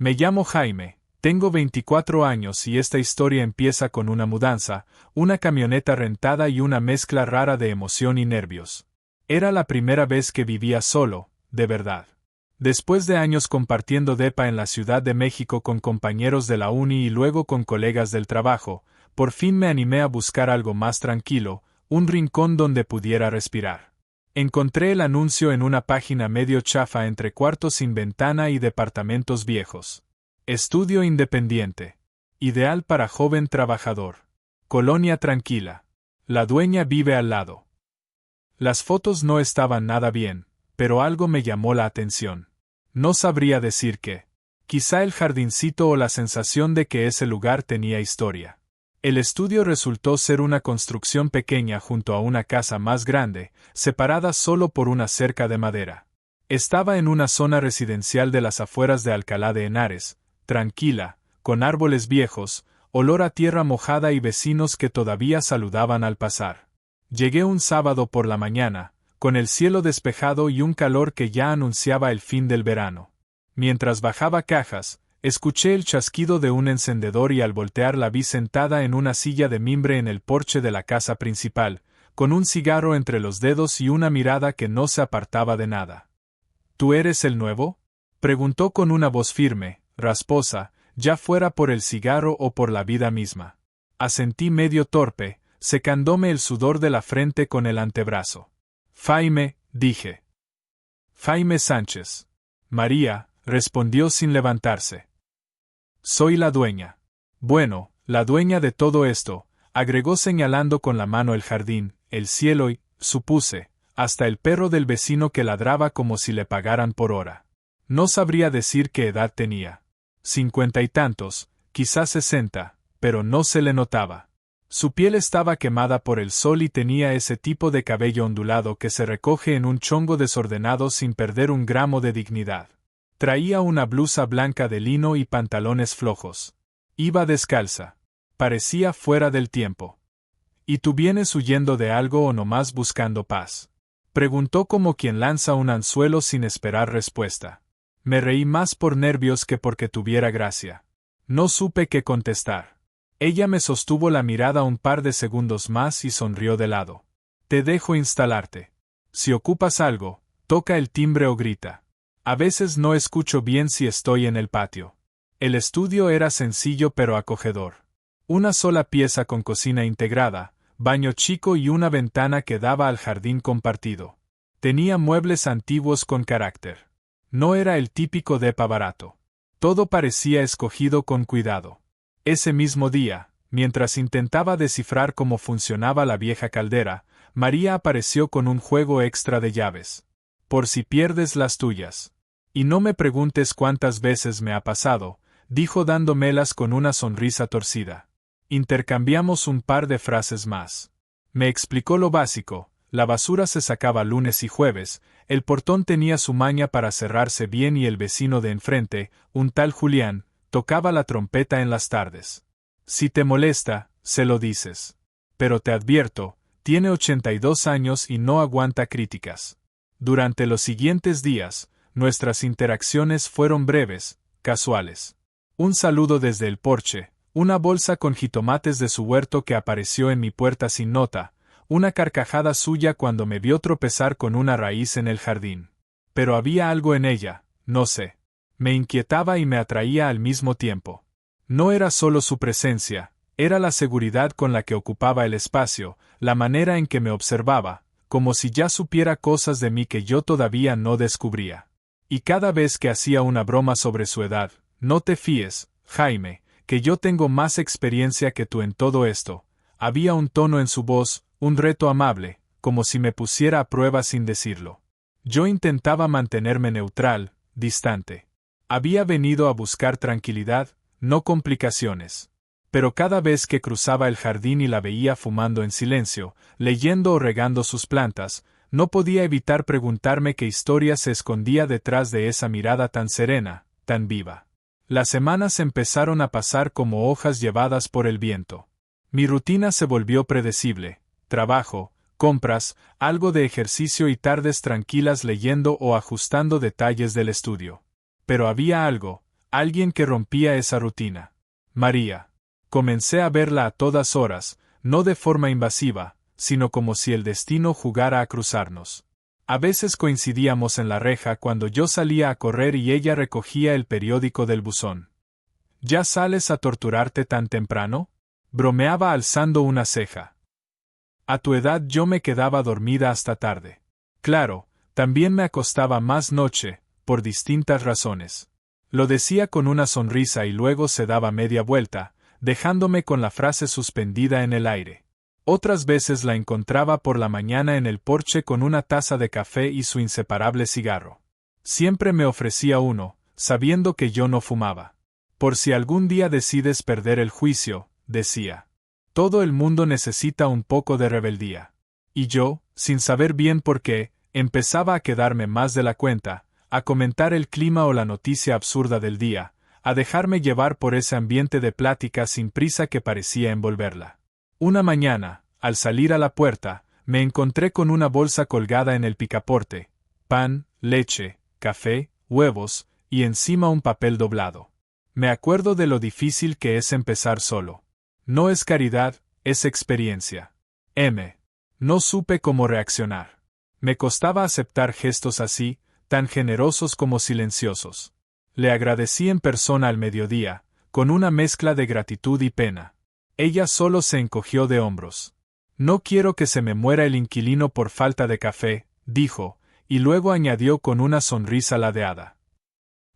Me llamo Jaime, tengo 24 años y esta historia empieza con una mudanza, una camioneta rentada y una mezcla rara de emoción y nervios. Era la primera vez que vivía solo, de verdad. Después de años compartiendo depa en la Ciudad de México con compañeros de la uni y luego con colegas del trabajo, por fin me animé a buscar algo más tranquilo, un rincón donde pudiera respirar. Encontré el anuncio en una página medio chafa entre cuartos sin ventana y departamentos viejos. Estudio independiente. Ideal para joven trabajador. Colonia tranquila. La dueña vive al lado. Las fotos no estaban nada bien, pero algo me llamó la atención. No sabría decir qué. Quizá el jardincito o la sensación de que ese lugar tenía historia. El estudio resultó ser una construcción pequeña junto a una casa más grande, separada solo por una cerca de madera. Estaba en una zona residencial de las afueras de Alcalá de Henares, tranquila, con árboles viejos, olor a tierra mojada y vecinos que todavía saludaban al pasar. Llegué un sábado por la mañana, con el cielo despejado y un calor que ya anunciaba el fin del verano. Mientras bajaba cajas, escuché el chasquido de un encendedor y al voltear la vi sentada en una silla de mimbre en el porche de la casa principal, con un cigarro entre los dedos y una mirada que no se apartaba de nada. ¿Tú eres el nuevo?, preguntó con una voz firme, rasposa, ya fuera por el cigarro o por la vida misma. Asentí medio torpe, secándome el sudor de la frente con el antebrazo. Faime, dije. Faime Sánchez. María, respondió sin levantarse. Soy la dueña. Bueno, la dueña de todo esto, agregó señalando con la mano el jardín, el cielo y, supuse, hasta el perro del vecino que ladraba como si le pagaran por hora. No sabría decir qué edad tenía. 50 y tantos, quizás 60, pero no se le notaba. Su piel estaba quemada por el sol y tenía ese tipo de cabello ondulado que se recoge en un chongo desordenado sin perder un gramo de dignidad. Traía una blusa blanca de lino y pantalones flojos. Iba descalza. Parecía fuera del tiempo. ¿Y tú vienes huyendo de algo o nomás buscando paz?, preguntó como quien lanza un anzuelo sin esperar respuesta. Me reí más por nervios que porque tuviera gracia. No supe qué contestar. Ella me sostuvo la mirada un par de segundos más y sonrió de lado. Te dejo instalarte. Si ocupas algo, toca el timbre o grita. A veces no escucho bien si estoy en el patio. El estudio era sencillo pero acogedor. Una sola pieza con cocina integrada, baño chico y una ventana que daba al jardín compartido. Tenía muebles antiguos con carácter. No era el típico depa barato. Todo parecía escogido con cuidado. Ese mismo día, mientras intentaba descifrar cómo funcionaba la vieja caldera, María apareció con un juego extra de llaves. Por si pierdes las tuyas. Y no me preguntes cuántas veces me ha pasado, dijo dándomelas con una sonrisa torcida. Intercambiamos un par de frases más. Me explicó lo básico, la basura se sacaba lunes y jueves, el portón tenía su maña para cerrarse bien y el vecino de enfrente, un tal Julián, tocaba la trompeta en las tardes. Si te molesta, se lo dices. Pero te advierto, tiene 82 años y no aguanta críticas. Durante los siguientes días, nuestras interacciones fueron breves, casuales. Un saludo desde el porche, una bolsa con jitomates de su huerto que apareció en mi puerta sin nota, una carcajada suya cuando me vio tropezar con una raíz en el jardín. Pero había algo en ella, no sé. Me inquietaba y me atraía al mismo tiempo. No era solo su presencia, era la seguridad con la que ocupaba el espacio, la manera en que me observaba, como si ya supiera cosas de mí que yo todavía no descubría. Y cada vez que hacía una broma sobre su edad, no te fíes, Jaime, que yo tengo más experiencia que tú en todo esto, había un tono en su voz, un reto amable, como si me pusiera a prueba sin decirlo. Yo intentaba mantenerme neutral, distante. Había venido a buscar tranquilidad, no complicaciones. Pero cada vez que cruzaba el jardín y la veía fumando en silencio, leyendo o regando sus plantas, no podía evitar preguntarme qué historia se escondía detrás de esa mirada tan serena, tan viva. Las semanas empezaron a pasar como hojas llevadas por el viento. Mi rutina se volvió predecible: trabajo, compras, algo de ejercicio y tardes tranquilas leyendo o ajustando detalles del estudio. Pero había algo Alguien que rompía esa rutina. María. Comencé a verla a todas horas, no de forma invasiva, sino como si el destino jugara a cruzarnos. A veces coincidíamos en la reja cuando yo salía a correr y ella recogía el periódico del buzón. ¿Ya sales a torturarte tan temprano? Bromeaba alzando una ceja. A tu edad yo me quedaba dormida hasta tarde. Claro, también me acostaba más noche, por distintas razones. Lo decía con una sonrisa y luego se daba media vuelta, dejándome con la frase suspendida en el aire. Otras veces la encontraba por la mañana en el porche con una taza de café y su inseparable cigarro. Siempre me ofrecía uno, sabiendo que yo no fumaba. Por si algún día decides perder el juicio, decía. Todo el mundo necesita un poco de rebeldía. Y yo, sin saber bien por qué, empezaba a quedarme más de la cuenta, a comentar el clima o la noticia absurda del día, a dejarme llevar por ese ambiente de plática sin prisa que parecía envolverla. Una mañana, al salir a la puerta, me encontré con una bolsa colgada en el picaporte, pan, leche, café, huevos, y encima un papel doblado. Me acuerdo de lo difícil que es empezar solo. No es caridad, es experiencia. No supe cómo reaccionar. Me costaba aceptar gestos así, tan generosos como silenciosos. Le agradecí en persona al mediodía, con una mezcla de gratitud y pena. Ella solo se encogió de hombros. No quiero que se me muera el inquilino por falta de café, dijo, y luego añadió con una sonrisa ladeada.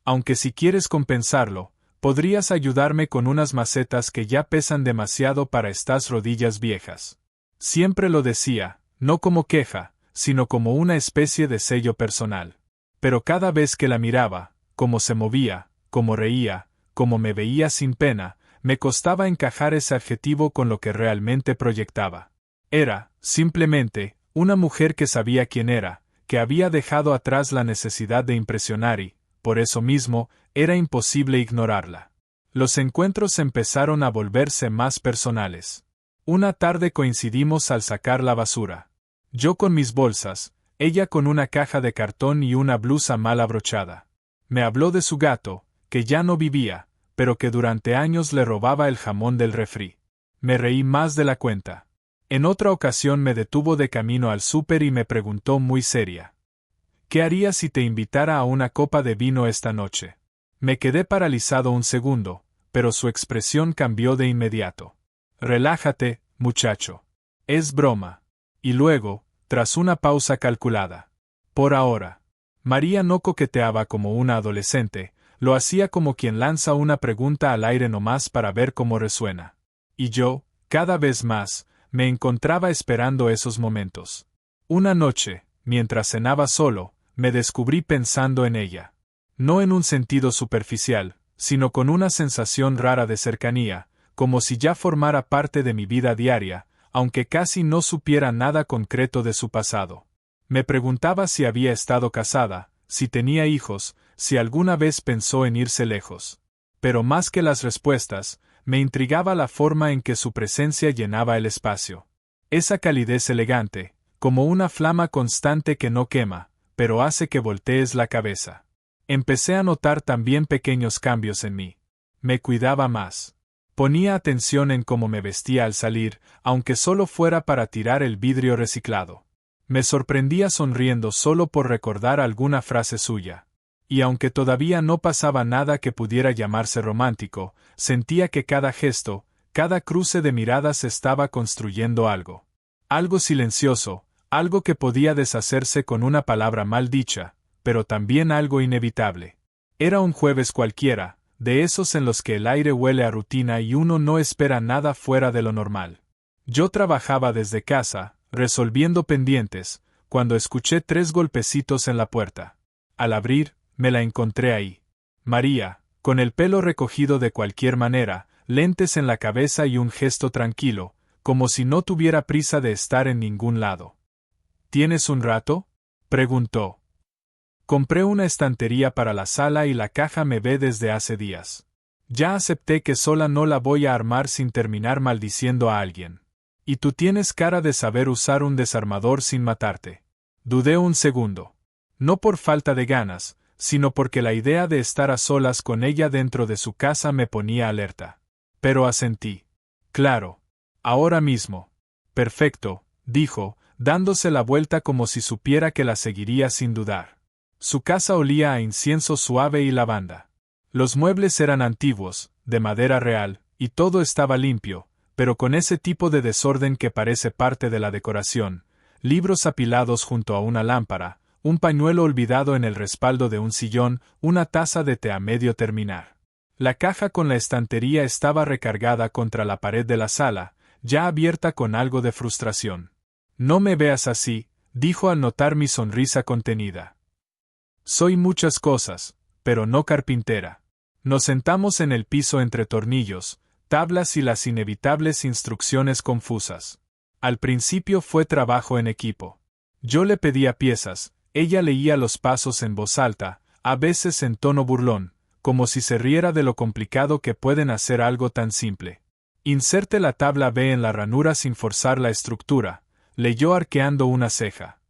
Aunque si quieres compensarlo, podrías ayudarme con unas macetas que ya pesan demasiado para estas rodillas viejas. Siempre lo decía, no como queja, sino como una especie de sello personal. Pero cada vez que la miraba, cómo se movía, cómo reía, cómo me veía sin pena, me costaba encajar ese adjetivo con lo que realmente proyectaba. Era, simplemente, una mujer que sabía quién era, que había dejado atrás la necesidad de impresionar y, por eso mismo, era imposible ignorarla. Los encuentros empezaron a volverse más personales. Una tarde coincidimos al sacar la basura. Yo con mis bolsas, ella con una caja de cartón y una blusa mal abrochada. Me habló de su gato, que ya no vivía, pero que durante años le robaba el jamón del refri. Me reí más de la cuenta. En otra ocasión me detuvo de camino al súper y me preguntó muy seria. ¿Qué harías si te invitara a una copa de vino esta noche? Me quedé paralizado un segundo, pero su expresión cambió de inmediato. Relájate, muchacho. Es broma. Y luego, tras una pausa calculada. Por ahora. María no coqueteaba como una adolescente, lo hacía como quien lanza una pregunta al aire nomás para ver cómo resuena. Y yo, cada vez más, me encontraba esperando esos momentos. Una noche, mientras cenaba solo, me descubrí pensando en ella. No en un sentido superficial, sino con una sensación rara de cercanía, como si ya formara parte de mi vida diaria, aunque casi no supiera nada concreto de su pasado. Me preguntaba si había estado casada, si tenía hijos, si alguna vez pensó en irse lejos. Pero más que las respuestas, me intrigaba la forma en que su presencia llenaba el espacio. Esa calidez elegante, como una flama constante que no quema, pero hace que voltees la cabeza. Empecé a notar también pequeños cambios en mí. Me cuidaba más. Ponía atención en cómo me vestía al salir, aunque solo fuera para tirar el vidrio reciclado. Me sorprendía sonriendo solo por recordar alguna frase suya. Y aunque todavía no pasaba nada que pudiera llamarse romántico, sentía que cada gesto, cada cruce de miradas estaba construyendo algo. Algo silencioso, algo que podía deshacerse con una palabra mal dicha, pero también algo inevitable. Era un jueves cualquiera, de esos en los que el aire huele a rutina y uno no espera nada fuera de lo normal. Yo trabajaba desde casa, resolviendo pendientes, cuando escuché 3 golpecitos en la puerta. Al abrir, me la encontré ahí. María, con el pelo recogido de cualquier manera, lentes en la cabeza y un gesto tranquilo, como si no tuviera prisa de estar en ningún lado. ¿Tienes un rato?, preguntó. Compré una estantería para la sala y la caja me ve desde hace días. Ya acepté que sola no la voy a armar sin terminar maldiciendo a alguien. Y tú tienes cara de saber usar un desarmador sin matarte. Dudé un segundo. No por falta de ganas, sino porque la idea de estar a solas con ella dentro de su casa me ponía alerta. Pero asentí. Claro. Ahora mismo. Perfecto, dijo, dándose la vuelta como si supiera que la seguiría sin dudar. Su casa olía a incienso suave y lavanda. Los muebles eran antiguos, de madera real, y todo estaba limpio, pero con ese tipo de desorden que parece parte de la decoración. Libros apilados junto a una lámpara, un pañuelo olvidado en el respaldo de un sillón, una taza de té a medio terminar. La caja con la estantería estaba recargada contra la pared de la sala, ya abierta con algo de frustración. No me veas así, dijo al notar mi sonrisa contenida. Soy muchas cosas, pero no carpintera. Nos sentamos en el piso entre tornillos, tablas y las inevitables instrucciones confusas. Al principio fue trabajo en equipo. Yo le pedía piezas, ella leía los pasos en voz alta, a veces en tono burlón, como si se riera de lo complicado que pueden hacer algo tan simple. Inserte la tabla B en la ranura sin forzar la estructura, leyó arqueando una ceja.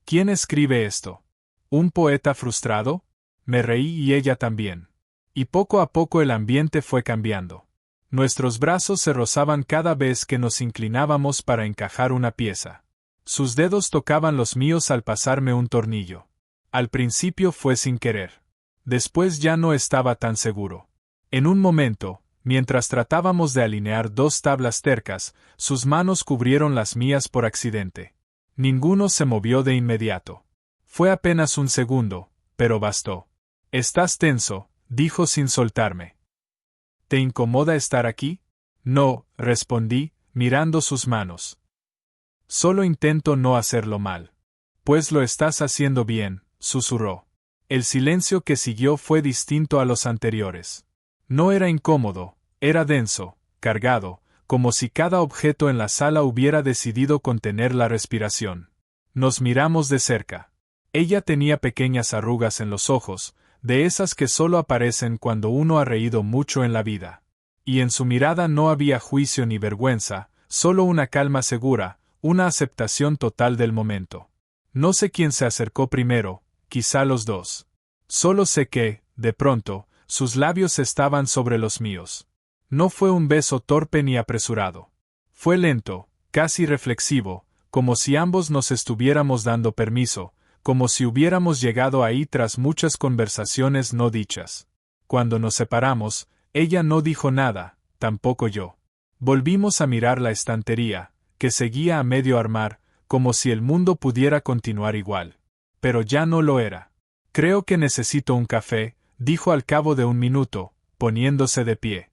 ¿Quién escribe esto? ¿Un poeta frustrado? Me reí y ella también. Y poco a poco el ambiente fue cambiando. Nuestros brazos se rozaban cada vez que nos inclinábamos para encajar una pieza. Sus dedos tocaban los míos al pasarme un tornillo. Al principio fue sin querer. Después ya no estaba tan seguro. En un momento, mientras tratábamos de alinear dos tablas tercas, sus manos cubrieron las mías por accidente. Ninguno se movió de inmediato. Fue apenas un segundo, pero bastó. «¿Estás tenso?», dijo sin soltarme. «¿Te incomoda estar aquí?». «No», respondí, mirando sus manos. «Solo intento no hacerlo mal». «Pues lo estás haciendo bien», susurró. El silencio que siguió fue distinto a los anteriores. No era incómodo, era denso, cargado, como si cada objeto en la sala hubiera decidido contener la respiración. Nos miramos de cerca. Ella tenía pequeñas arrugas en los ojos, de esas que solo aparecen cuando uno ha reído mucho en la vida. Y en su mirada no había juicio ni vergüenza, solo una calma segura, una aceptación total del momento. No sé quién se acercó primero, quizá los dos. Solo sé que, de pronto, sus labios estaban sobre los míos. No fue un beso torpe ni apresurado. Fue lento, casi reflexivo, como si ambos nos estuviéramos dando permiso, como si hubiéramos llegado ahí tras muchas conversaciones no dichas. Cuando nos separamos, ella no dijo nada, tampoco yo. Volvimos a mirar la estantería, que seguía a medio armar, como si el mundo pudiera continuar igual. Pero ya no lo era. «Creo que necesito un café», dijo al cabo de un minuto, poniéndose de pie.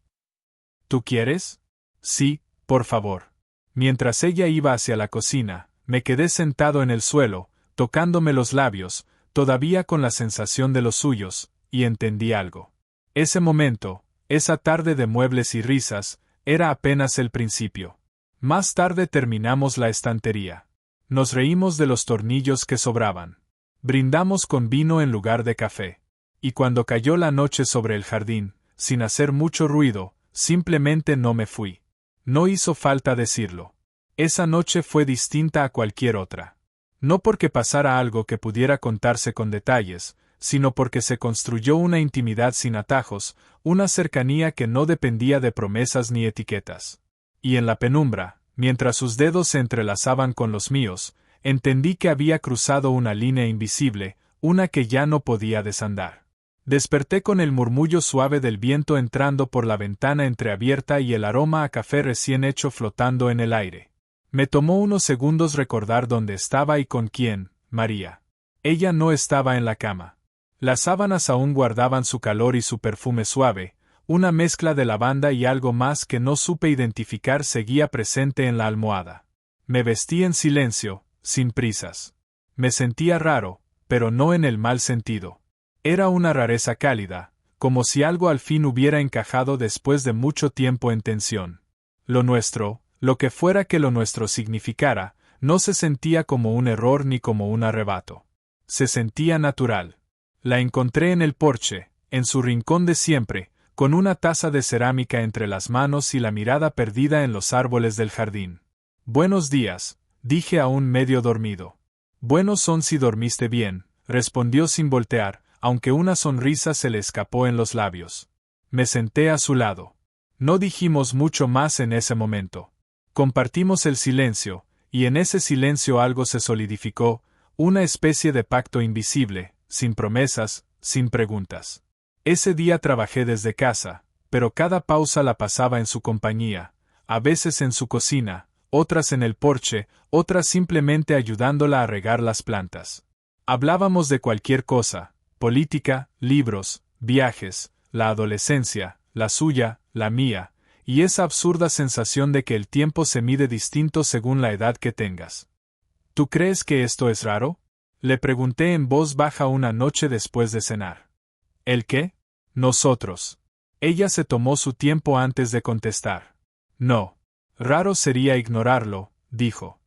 «¿Tú quieres?». «Sí, por favor». Mientras ella iba hacia la cocina, me quedé sentado en el suelo, tocándome los labios, todavía con la sensación de los suyos, y entendí algo. Ese momento, esa tarde de muebles y risas, era apenas el principio. Más tarde terminamos la estantería. Nos reímos de los tornillos que sobraban. Brindamos con vino en lugar de café. Y cuando cayó la noche sobre el jardín, sin hacer mucho ruido, simplemente no me fui. No hizo falta decirlo. Esa noche fue distinta a cualquier otra. No porque pasara algo que pudiera contarse con detalles, sino porque se construyó una intimidad sin atajos, una cercanía que no dependía de promesas ni etiquetas. Y en la penumbra, mientras sus dedos se entrelazaban con los míos, entendí que había cruzado una línea invisible, una que ya no podía desandar. Desperté con el murmullo suave del viento entrando por la ventana entreabierta y el aroma a café recién hecho flotando en el aire. Me tomó unos segundos recordar dónde estaba y con quién, María. Ella no estaba en la cama. Las sábanas aún guardaban su calor y su perfume suave, una mezcla de lavanda y algo más que no supe identificar seguía presente en la almohada. Me vestí en silencio, sin prisas. Me sentía raro, pero no en el mal sentido. Era una rareza cálida, como si algo al fin hubiera encajado después de mucho tiempo en tensión. Lo nuestro, lo que fuera que lo nuestro significara, no se sentía como un error ni como un arrebato. Se sentía natural. La encontré en el porche, en su rincón de siempre, con una taza de cerámica entre las manos y la mirada perdida en los árboles del jardín. «Buenos días», dije aún medio dormido. «Buenos son si dormiste bien», respondió sin voltear, aunque una sonrisa se le escapó en los labios. Me senté a su lado. No dijimos mucho más en ese momento. Compartimos el silencio, y en ese silencio algo se solidificó, una especie de pacto invisible, sin promesas, sin preguntas. Ese día trabajé desde casa, pero cada pausa la pasaba en su compañía, a veces en su cocina, otras en el porche, otras simplemente ayudándola a regar las plantas. Hablábamos de cualquier cosa, política, libros, viajes, la adolescencia, la suya, la mía, y esa absurda sensación de que el tiempo se mide distinto según la edad que tengas. ¿Tú crees que esto es raro? Le pregunté en voz baja una noche después de cenar. ¿El qué? Nosotros. Ella se tomó su tiempo antes de contestar. No. Raro sería ignorarlo, dijo.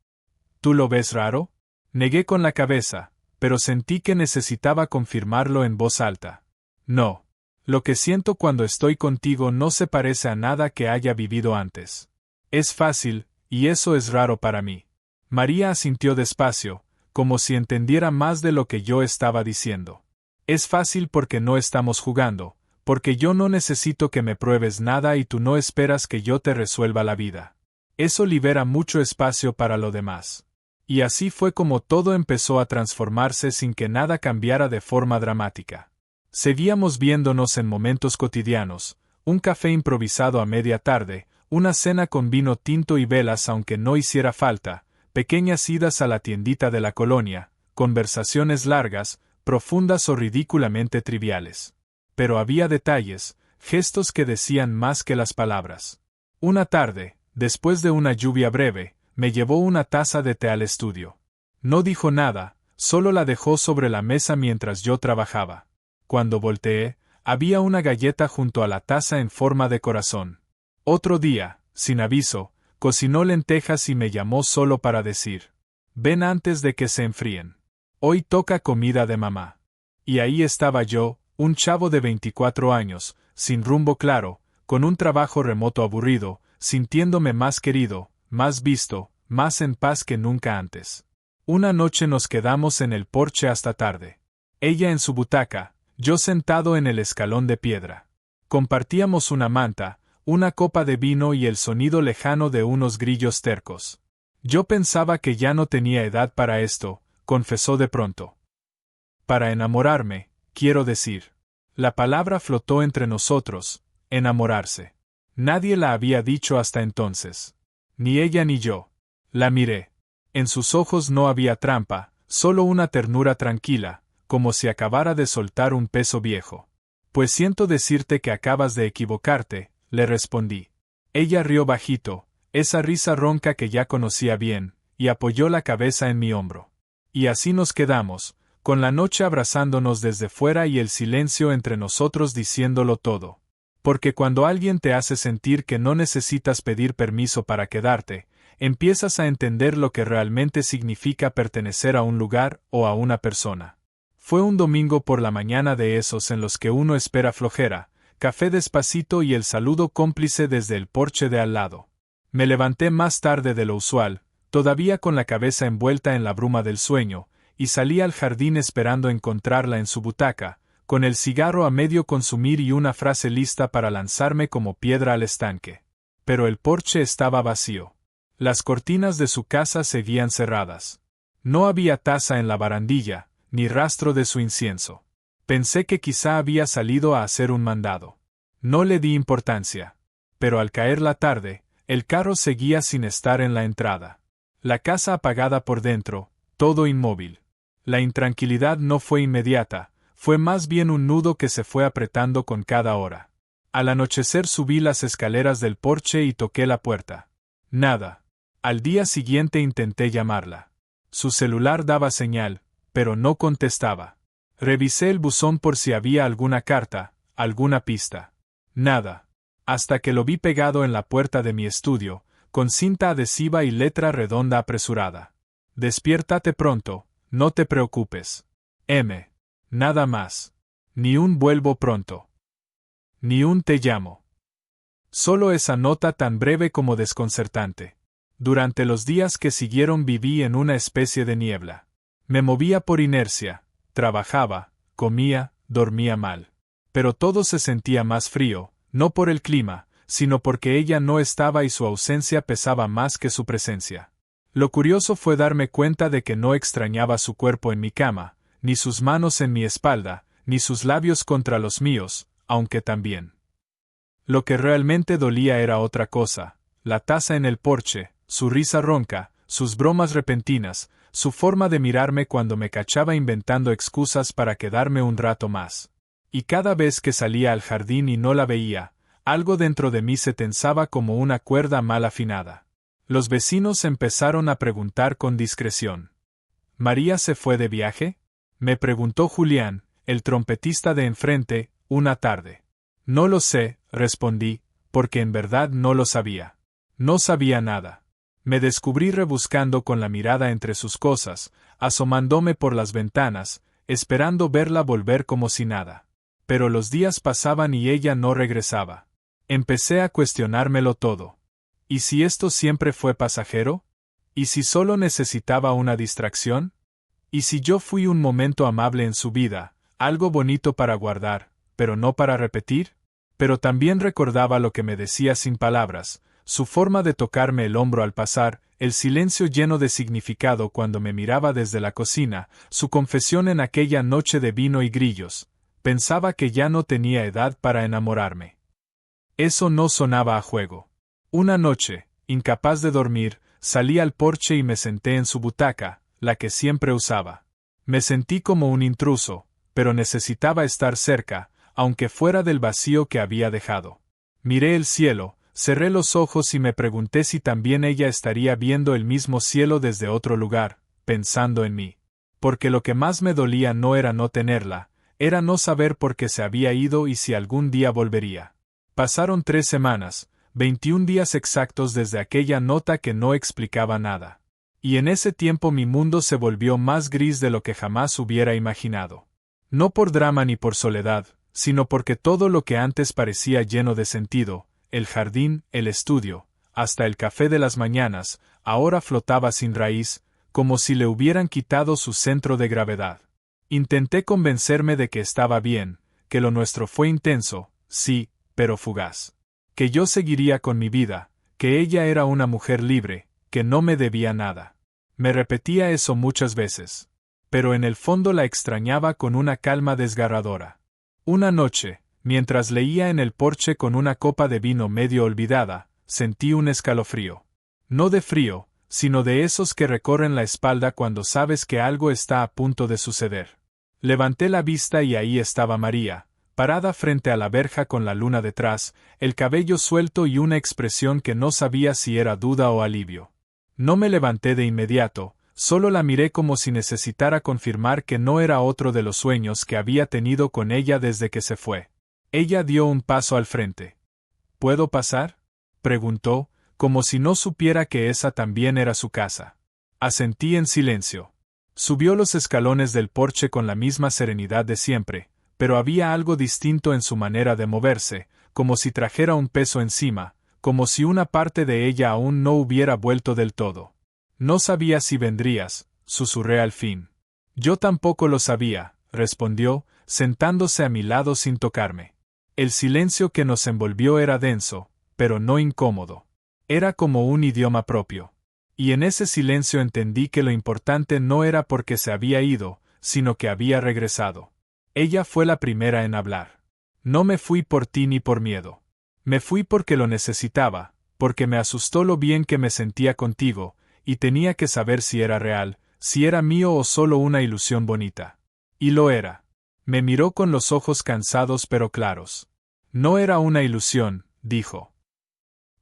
¿Tú lo ves raro? Negué con la cabeza, pero sentí que necesitaba confirmarlo en voz alta. No. Lo que siento cuando estoy contigo no se parece a nada que haya vivido antes. Es fácil, y eso es raro para mí. María asintió despacio, como si entendiera más de lo que yo estaba diciendo. Es fácil porque no estamos jugando, porque yo no necesito que me pruebes nada y tú no esperas que yo te resuelva la vida. Eso libera mucho espacio para lo demás. Y así fue como todo empezó a transformarse sin que nada cambiara de forma dramática. Seguíamos viéndonos en momentos cotidianos, un café improvisado a media tarde, una cena con vino tinto y velas aunque no hiciera falta, pequeñas idas a la tiendita de la colonia, conversaciones largas, profundas o ridículamente triviales. Pero había detalles, gestos que decían más que las palabras. Una tarde, después de una lluvia breve, me llevó una taza de té al estudio. No dijo nada, solo la dejó sobre la mesa mientras yo trabajaba. Cuando volteé, había una galleta junto a la taza en forma de corazón. Otro día, sin aviso, cocinó lentejas y me llamó solo para decir: ven antes de que se enfríen. Hoy toca comida de mamá. Y ahí estaba yo, un chavo de 24 años, sin rumbo claro, con un trabajo remoto aburrido, sintiéndome más querido, más visto, más en paz que nunca antes. Una noche nos quedamos en el porche hasta tarde. Ella en su butaca, yo sentado en el escalón de piedra. Compartíamos una manta, una copa de vino y el sonido lejano de unos grillos tercos. Yo pensaba que ya no tenía edad para esto, confesó de pronto. Para enamorarme, quiero decir. La palabra flotó entre nosotros, enamorarse. Nadie la había dicho hasta entonces. Ni ella ni yo. La miré. En sus ojos no había trampa, solo una ternura tranquila, como si acabara de soltar un peso viejo. Pues siento decirte que acabas de equivocarte, le respondí. Ella rió bajito, esa risa ronca que ya conocía bien, y apoyó la cabeza en mi hombro. Y así nos quedamos, con la noche abrazándonos desde fuera y el silencio entre nosotros diciéndolo todo. Porque cuando alguien te hace sentir que no necesitas pedir permiso para quedarte, empiezas a entender lo que realmente significa pertenecer a un lugar o a una persona. Fue un domingo por la mañana de esos en los que uno espera flojera, café despacito y el saludo cómplice desde el porche de al lado. Me levanté más tarde de lo usual, todavía con la cabeza envuelta en la bruma del sueño, y salí al jardín esperando encontrarla en su butaca, con el cigarro a medio consumir y una frase lista para lanzarme como piedra al estanque. Pero el porche estaba vacío. Las cortinas de su casa seguían cerradas. No había taza en la barandilla, ni rastro de su incienso. Pensé que quizá había salido a hacer un mandado. No le di importancia. Pero al caer la tarde, el carro seguía sin estar en la entrada. La casa apagada por dentro, todo inmóvil. La intranquilidad no fue inmediata, fue más bien un nudo que se fue apretando con cada hora. Al anochecer subí las escaleras del porche y toqué la puerta. Nada. Al día siguiente intenté llamarla. Su celular daba señal, pero no contestaba. Revisé el buzón por si había alguna carta, alguna pista. Nada. Hasta que lo vi pegado en la puerta de mi estudio, con cinta adhesiva y letra redonda apresurada. Despiértate pronto, no te preocupes. M. Nada más. Ni un vuelvo pronto. Ni un te llamo. Solo esa nota tan breve como desconcertante. Durante los días que siguieron viví en una especie de niebla. Me movía por inercia, trabajaba, comía, dormía mal. Pero todo se sentía más frío, no por el clima, sino porque ella no estaba y su ausencia pesaba más que su presencia. Lo curioso fue darme cuenta de que no extrañaba su cuerpo en mi cama, ni sus manos en mi espalda, ni sus labios contra los míos, aunque también. Lo que realmente dolía era otra cosa, la taza en el porche, su risa ronca, sus bromas repentinas, su forma de mirarme cuando me cachaba inventando excusas para quedarme un rato más. Y cada vez que salía al jardín y no la veía, algo dentro de mí se tensaba como una cuerda mal afinada. Los vecinos empezaron a preguntar con discreción. ¿María se fue de viaje?, me preguntó Julián, el trompetista de enfrente, una tarde. No lo sé, respondí, porque en verdad no lo sabía. No sabía nada. Me descubrí rebuscando con la mirada entre sus cosas, asomándome por las ventanas, esperando verla volver como si nada. Pero los días pasaban y ella no regresaba. Empecé a cuestionármelo todo. ¿Y si esto siempre fue pasajero? ¿Y si solo necesitaba una distracción? ¿Y si yo fui un momento amable en su vida, algo bonito para guardar, pero no para repetir? Pero también recordaba lo que me decía sin palabras, su forma de tocarme el hombro al pasar, el silencio lleno de significado cuando me miraba desde la cocina, su confesión en aquella noche de vino y grillos. Pensaba que ya no tenía edad para enamorarme. Eso no sonaba a juego. Una noche, incapaz de dormir, salí al porche y me senté en su butaca, la que siempre usaba. Me sentí como un intruso, pero necesitaba estar cerca, aunque fuera del vacío que había dejado. Miré el cielo, cerré los ojos y me pregunté si también ella estaría viendo el mismo cielo desde otro lugar, pensando en mí. Porque lo que más me dolía no era no tenerla, era no saber por qué se había ido y si algún día volvería. Pasaron 3 semanas, 21 días exactos desde aquella nota que no explicaba nada. Y en ese tiempo mi mundo se volvió más gris de lo que jamás hubiera imaginado. No por drama ni por soledad, sino porque todo lo que antes parecía lleno de sentido, el jardín, el estudio, hasta el café de las mañanas, ahora flotaba sin raíz, como si le hubieran quitado su centro de gravedad. Intenté convencerme de que estaba bien, que lo nuestro fue intenso, sí, pero fugaz. Que yo seguiría con mi vida, que ella era una mujer libre, que no me debía nada. Me repetía eso muchas veces. Pero en el fondo la extrañaba con una calma desgarradora. Una noche, mientras leía en el porche con una copa de vino medio olvidada, sentí un escalofrío. No de frío, sino de esos que recorren la espalda cuando sabes que algo está a punto de suceder. Levanté la vista y ahí estaba María, parada frente a la verja con la luna detrás, el cabello suelto y una expresión que no sabía si era duda o alivio. No me levanté de inmediato, solo la miré como si necesitara confirmar que no era otro de los sueños que había tenido con ella desde que se fue. Ella dio un paso al frente. ¿Puedo pasar?, preguntó, como si no supiera que esa también era su casa. Asentí en silencio. Subió los escalones del porche con la misma serenidad de siempre, pero había algo distinto en su manera de moverse, como si trajera un peso encima, como si una parte de ella aún no hubiera vuelto del todo. No sabía si vendrías, susurré al fin. Yo tampoco lo sabía, respondió, sentándose a mi lado sin tocarme. El silencio que nos envolvió era denso, pero no incómodo. Era como un idioma propio. Y en ese silencio entendí que lo importante no era porque se había ido, sino que había regresado. Ella fue la primera en hablar. No me fui por ti ni por miedo. Me fui porque lo necesitaba, porque me asustó lo bien que me sentía contigo, y tenía que saber si era real, si era mío o solo una ilusión bonita. Y lo era. Me miró con los ojos cansados pero claros. No era una ilusión, dijo.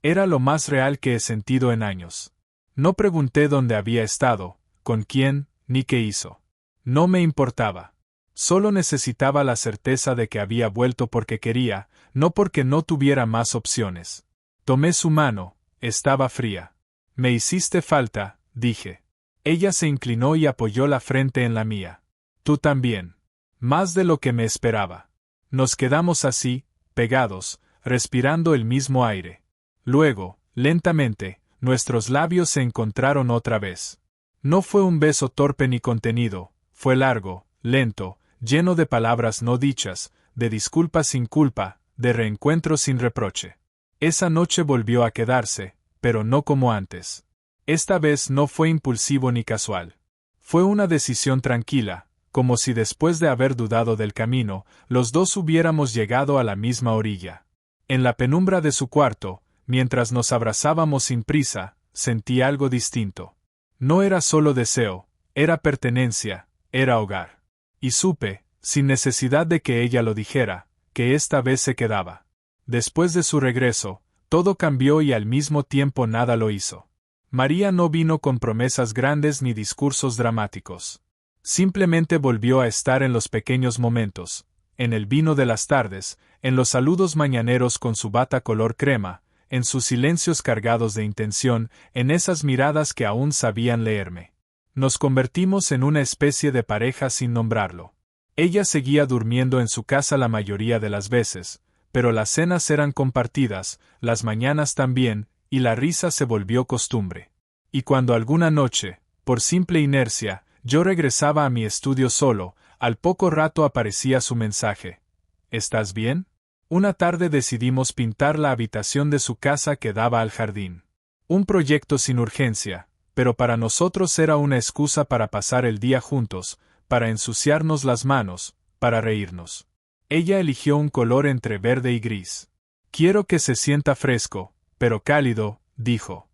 Era lo más real que he sentido en años. No pregunté dónde había estado, con quién, ni qué hizo. No me importaba. Solo necesitaba la certeza de que había vuelto porque quería, no porque no tuviera más opciones. Tomé su mano, estaba fría. Me hiciste falta, dije. Ella se inclinó y apoyó la frente en la mía. Tú también. Más de lo que me esperaba. Nos quedamos así, pegados, respirando el mismo aire. Luego, lentamente, nuestros labios se encontraron otra vez. No fue un beso torpe ni contenido, fue largo, lento, lleno de palabras no dichas, de disculpas sin culpa, de reencuentros sin reproche. Esa noche volvió a quedarse, pero no como antes. Esta vez no fue impulsivo ni casual. Fue una decisión tranquila, como si después de haber dudado del camino, los dos hubiéramos llegado a la misma orilla. En la penumbra de su cuarto, mientras nos abrazábamos sin prisa, sentí algo distinto. No era solo deseo, era pertenencia, era hogar. Y supe, sin necesidad de que ella lo dijera, que esta vez se quedaba. Después de su regreso, todo cambió y al mismo tiempo nada lo hizo. María no vino con promesas grandes ni discursos dramáticos. Simplemente volvió a estar en los pequeños momentos, en el vino de las tardes, en los saludos mañaneros con su bata color crema, en sus silencios cargados de intención, en esas miradas que aún sabían leerme. Nos convertimos en una especie de pareja sin nombrarlo. Ella seguía durmiendo en su casa la mayoría de las veces, pero las cenas eran compartidas, las mañanas también, y la risa se volvió costumbre. Y cuando alguna noche, por simple inercia, yo regresaba a mi estudio solo, al poco rato aparecía su mensaje. ¿Estás bien? Una tarde decidimos pintar la habitación de su casa que daba al jardín. Un proyecto sin urgencia, pero para nosotros era una excusa para pasar el día juntos, para ensuciarnos las manos, para reírnos. Ella eligió un color entre verde y gris. Quiero que se sienta fresco, pero cálido, dijo.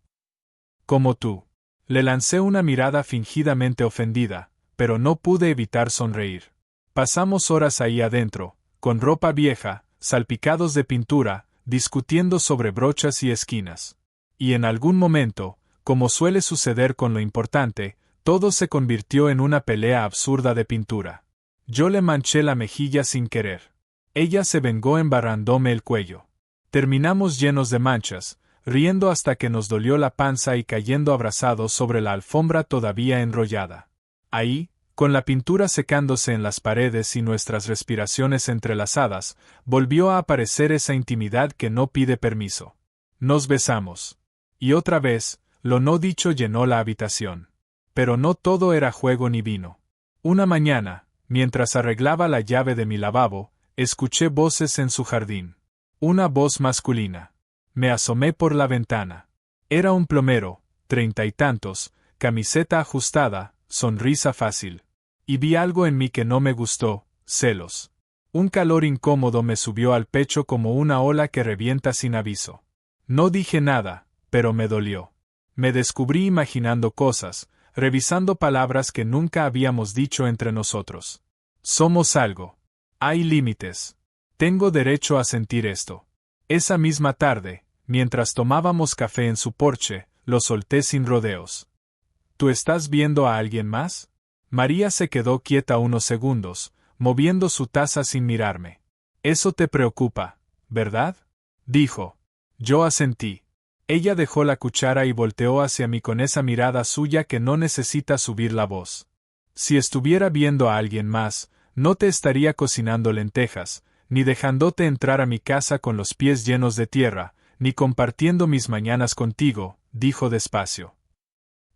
Como tú. Le lancé una mirada fingidamente ofendida, pero no pude evitar sonreír. Pasamos horas ahí adentro, con ropa vieja, salpicados de pintura, discutiendo sobre brochas y esquinas. Y en algún momento, como suele suceder con lo importante, todo se convirtió en una pelea absurda de pintura. Yo le manché la mejilla sin querer. Ella se vengó embarrándome el cuello. Terminamos llenos de manchas, riendo hasta que nos dolió la panza y cayendo abrazados sobre la alfombra todavía enrollada. Ahí, con la pintura secándose en las paredes y nuestras respiraciones entrelazadas, volvió a aparecer esa intimidad que no pide permiso. Nos besamos. Y otra vez, lo no dicho llenó la habitación. Pero no todo era juego ni vino. Una mañana, mientras arreglaba la llave de mi lavabo, escuché voces en su jardín. Una voz masculina. Me asomé por la ventana. Era un plomero, 30 y tantos, camiseta ajustada, sonrisa fácil. Y vi algo en mí que no me gustó, celos. Un calor incómodo me subió al pecho como una ola que revienta sin aviso. No dije nada, pero me dolió. Me descubrí imaginando cosas, revisando palabras que nunca habíamos dicho entre nosotros. Somos algo. Hay límites. Tengo derecho a sentir esto. Esa misma tarde, mientras tomábamos café en su porche, lo solté sin rodeos. ¿Tú estás viendo a alguien más? María se quedó quieta unos segundos, moviendo su taza sin mirarme. Eso te preocupa, ¿verdad? Dijo. Yo asentí. Ella dejó la cuchara y volteó hacia mí con esa mirada suya que no necesita subir la voz. Si estuviera viendo a alguien más, no te estaría cocinando lentejas, ni dejándote entrar a mi casa con los pies llenos de tierra, ni compartiendo mis mañanas contigo, dijo despacio.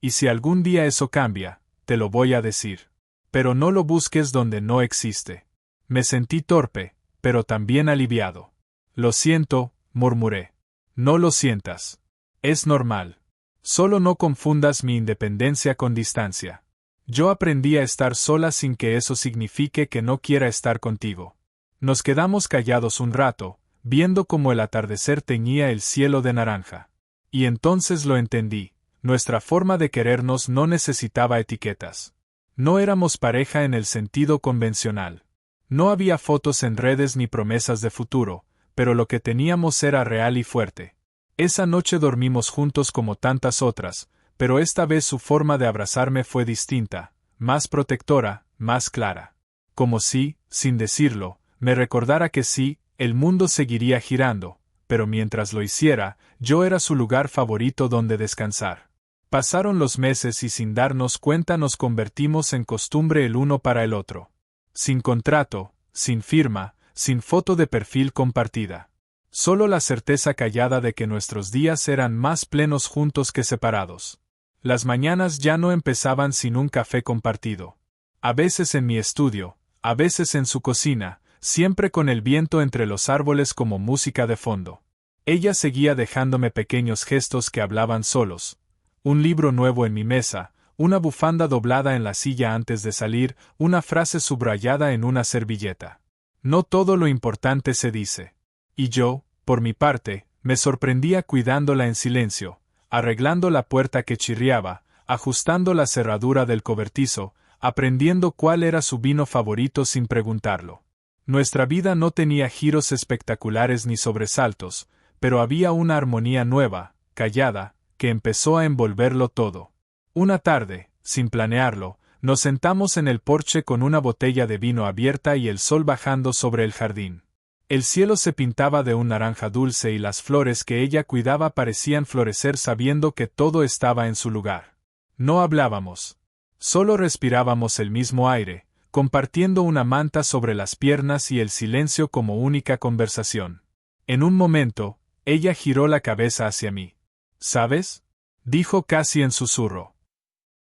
Y si algún día eso cambia, te lo voy a decir. Pero no lo busques donde no existe. Me sentí torpe, pero también aliviado. Lo siento, murmuré. No lo sientas. Es normal. Solo no confundas mi independencia con distancia. Yo aprendí a estar sola sin que eso signifique que no quiera estar contigo. Nos quedamos callados un rato, viendo cómo el atardecer teñía el cielo de naranja. Y entonces lo entendí. Nuestra forma de querernos no necesitaba etiquetas. No éramos pareja en el sentido convencional. No había fotos en redes ni promesas de futuro, pero lo que teníamos era real y fuerte. Esa noche dormimos juntos como tantas otras, pero esta vez su forma de abrazarme fue distinta, más protectora, más clara. Como si, sin decirlo, me recordara que sí, el mundo seguiría girando, pero mientras lo hiciera, yo era su lugar favorito donde descansar. Pasaron los meses y sin darnos cuenta nos convertimos en costumbre el uno para el otro. Sin contrato, sin firma, sin foto de perfil compartida. Solo la certeza callada de que nuestros días eran más plenos juntos que separados. Las mañanas ya no empezaban sin un café compartido. A veces en mi estudio, a veces en su cocina, siempre con el viento entre los árboles como música de fondo. Ella seguía dejándome pequeños gestos que hablaban solos. Un libro nuevo en mi mesa, una bufanda doblada en la silla antes de salir, una frase subrayada en una servilleta. No todo lo importante se dice. Y yo, por mi parte, me sorprendía cuidándola en silencio, arreglando la puerta que chirriaba, ajustando la cerradura del cobertizo, aprendiendo cuál era su vino favorito sin preguntarlo. Nuestra vida no tenía giros espectaculares ni sobresaltos, pero había una armonía nueva, callada, que empezó a envolverlo todo. Una tarde, sin planearlo, nos sentamos en el porche con una botella de vino abierta y el sol bajando sobre el jardín. El cielo se pintaba de un naranja dulce y las flores que ella cuidaba parecían florecer sabiendo que todo estaba en su lugar. No hablábamos. Solo respirábamos el mismo aire, compartiendo una manta sobre las piernas y el silencio como única conversación. En un momento, ella giró la cabeza hacia mí. ¿Sabes?, dijo casi en susurro.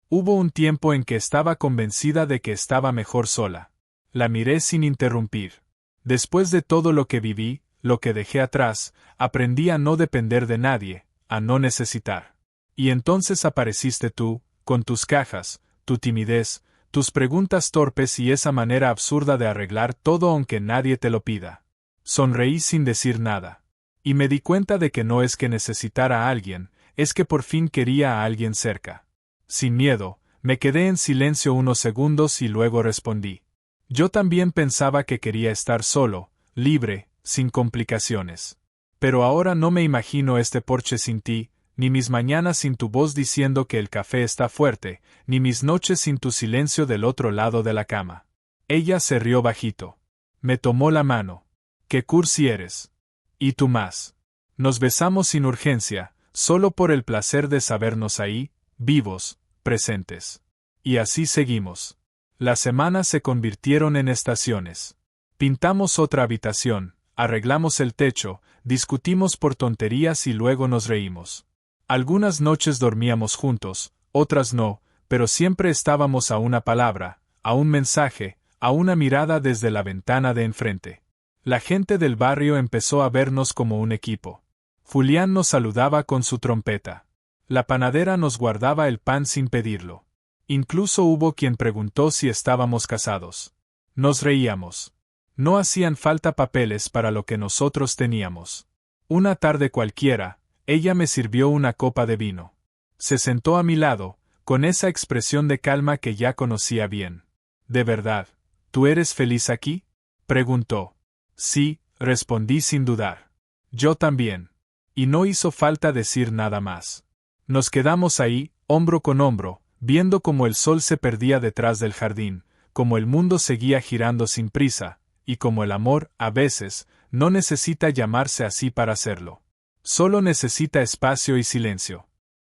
Hubo un tiempo en que estaba convencida de que estaba mejor sola. La miré sin interrumpir. Después de todo lo que viví, lo que dejé atrás, aprendí a no depender de nadie, a no necesitar. Y entonces apareciste tú, con tus cajas, tu timidez, tus preguntas torpes y esa manera absurda de arreglar todo aunque nadie te lo pida. Sonreí sin decir nada. Y me di cuenta de que no es que necesitara a alguien, es que por fin quería a alguien cerca. Sin miedo, me quedé en silencio unos segundos y luego respondí. Yo también pensaba que quería estar solo, libre, sin complicaciones. Pero ahora no me imagino este porche sin ti, ni mis mañanas sin tu voz diciendo que el café está fuerte, ni mis noches sin tu silencio del otro lado de la cama. Ella se rió bajito. Me tomó la mano. ¡Qué cursi eres! Y tú más. Nos besamos sin urgencia, solo por el placer de sabernos ahí, vivos, presentes. Y así seguimos. Las semanas se convirtieron en estaciones. Pintamos otra habitación, arreglamos el techo, discutimos por tonterías y luego nos reímos. Algunas noches dormíamos juntos, otras no, pero siempre estábamos a una palabra, a un mensaje, a una mirada desde la ventana de enfrente. La gente del barrio empezó a vernos como un equipo. Julián nos saludaba con su trompeta. La panadera nos guardaba el pan sin pedirlo. Incluso hubo quien preguntó si estábamos casados. Nos reíamos. No hacían falta papeles para lo que nosotros teníamos. Una tarde cualquiera, ella me sirvió una copa de vino. Se sentó a mi lado, con esa expresión de calma que ya conocía bien. ¿De verdad, tú eres feliz aquí?, preguntó. Sí, respondí sin dudar. Yo también. Y no hizo falta decir nada más. Nos quedamos ahí, hombro con hombro, viendo cómo el sol se perdía detrás del jardín, cómo el mundo seguía girando sin prisa, y cómo el amor, a veces, no necesita llamarse así para hacerlo. Solo necesita espacio y silencio.